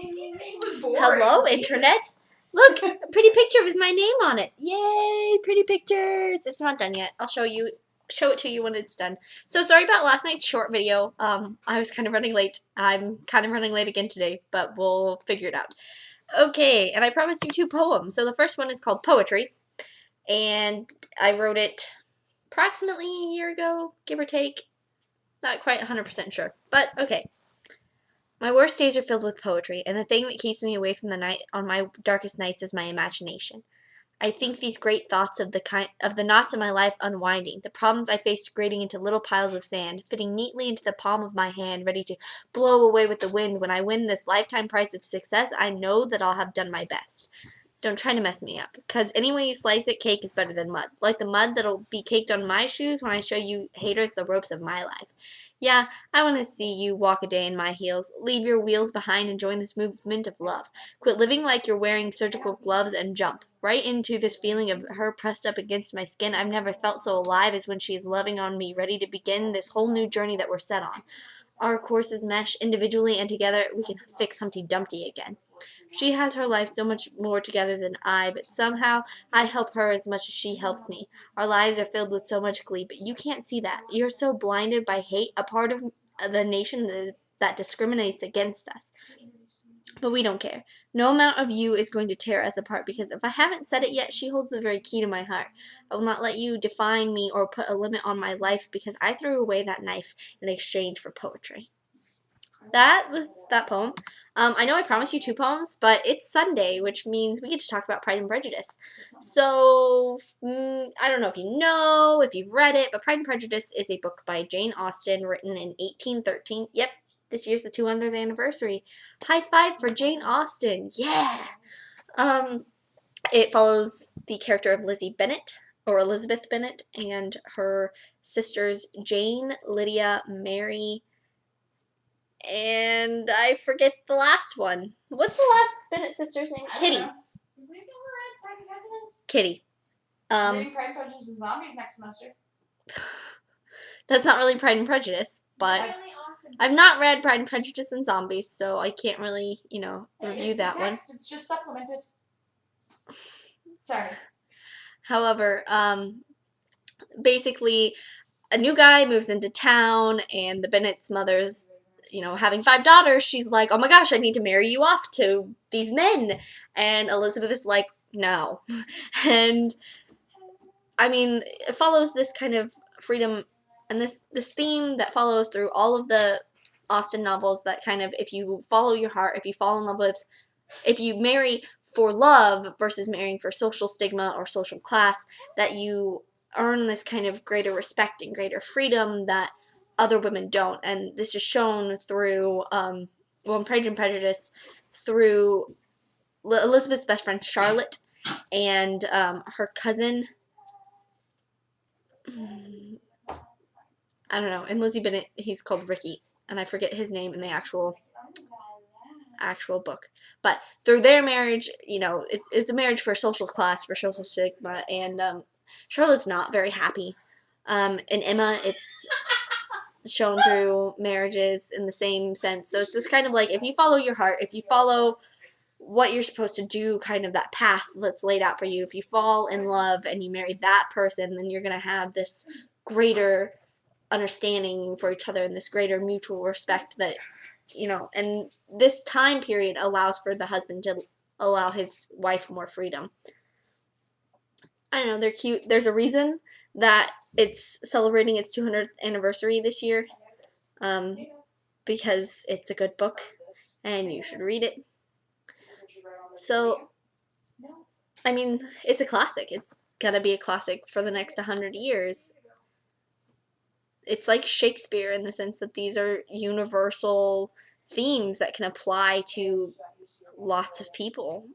Hello, internet. Look, a pretty picture with my name on it. Yay, pretty pictures. It's not done yet. I'll show it to you when it's done. So sorry about last night's short video. I was kind of running late. I'm kind of running late again today, but we'll figure it out. Okay, and I promised you 2 poems. So the first one is called Poetry, and I wrote it approximately a year ago, give or take. Not quite 100% sure, but okay. My worst days are filled with poetry, and the thing that keeps me away from the night on my darkest nights is my imagination. I think these great thoughts of the knots of my life unwinding, the problems I face grading into little piles of sand, fitting neatly into the palm of my hand, ready to blow away with the wind. When I win this lifetime prize of success, I know that I'll have done my best. Don't try to mess me up, because any way you slice it, cake is better than mud. Like the mud that'll be caked on my shoes when I show you haters the ropes of my life. Yeah, I want to see you walk a day in my heels. Leave your wheels behind and join this movement of love. Quit living like you're wearing surgical gloves and jump right into this feeling of her pressed up against my skin. I've never felt so alive as when she is loving on me, ready to begin this whole new journey that we're set on. Our courses mesh individually, and together we can fix Humpty Dumpty again. She has her life so much more together than I, but somehow I help her as much as she helps me. Our lives are filled with so much glee, but you can't see that. You're so blinded by hate, a part of the nation that discriminates against us. But we don't care. No amount of you is going to tear us apart, because if I haven't said it yet, she holds the very key to my heart. I will not let you define me or put a limit on my life, because I threw away that knife in exchange for poetry. That was that poem. I know I promised you 2 poems, but it's Sunday, which means we get to talk about Pride and Prejudice. So, I don't know if you've read it, but Pride and Prejudice is a book by Jane Austen written in 1813. Yep, this year's the 200th anniversary. High five for Jane Austen. Yeah! It follows the character of Lizzie Bennet, or Elizabeth Bennet, and her sisters Jane, Lydia, Mary, and I forget the last one. What's the last Bennett sister's name? Kitty. We've never read Pride and Prejudice. Kitty. Maybe Pride and Prejudice and Zombies next semester. That's not really Pride and Prejudice, but I've not read Pride and Prejudice and Zombies, so I can't really, review that one. It's just supplemented. Sorry. However, basically, a new guy moves into town, and the Bennett's mother's having 5 daughters. She's like, oh my gosh, I need to marry you off to these men. And Elizabeth is like, no. And I mean, it follows this kind of freedom and this theme that follows through all of the Austen novels, that kind of, if you follow your heart, if you fall in love with, if you marry for love versus marrying for social stigma or social class, that you earn this kind of greater respect and greater freedom that other women don't. And this is shown through, in Pride and Prejudice, through Elizabeth's best friend Charlotte and her cousin, I don't know, and Lizzie Bennet, he's called Ricky, and I forget his name in the actual book. But through their marriage, it's a marriage for social class, for social stigma, and Charlotte's not very happy. In Emma, it's shown through marriages in the same sense. So it's this kind of like, if you follow your heart, if you follow what you're supposed to do, kind of that path that's laid out for you, if you fall in love and you marry that person, then you're going to have this greater understanding for each other and this greater mutual respect that, and this time period allows for the husband to allow his wife more freedom. I don't know, they're cute. There's a reason that it's celebrating its 200th anniversary this year, because it's a good book and you should read it. So, I mean, it's a classic. It's gonna be a classic for the next 100 years. It's like Shakespeare in the sense that these are universal themes that can apply to lots of people.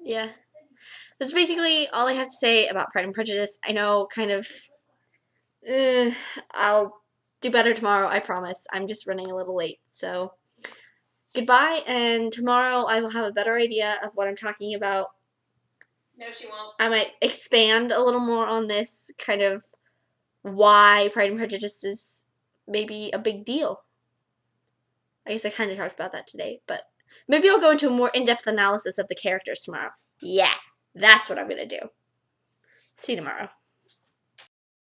Yeah. That's basically all I have to say about Pride and Prejudice. I know, kind of, I'll do better tomorrow, I promise. I'm just running a little late. So, goodbye, and tomorrow I will have a better idea of what I'm talking about. No, she won't. I might expand a little more on this, kind of why Pride and Prejudice is maybe a big deal. I guess I kind of talked about that today, but maybe I'll go into a more in-depth analysis of the characters tomorrow. Yeah, that's what I'm going to do. See you tomorrow.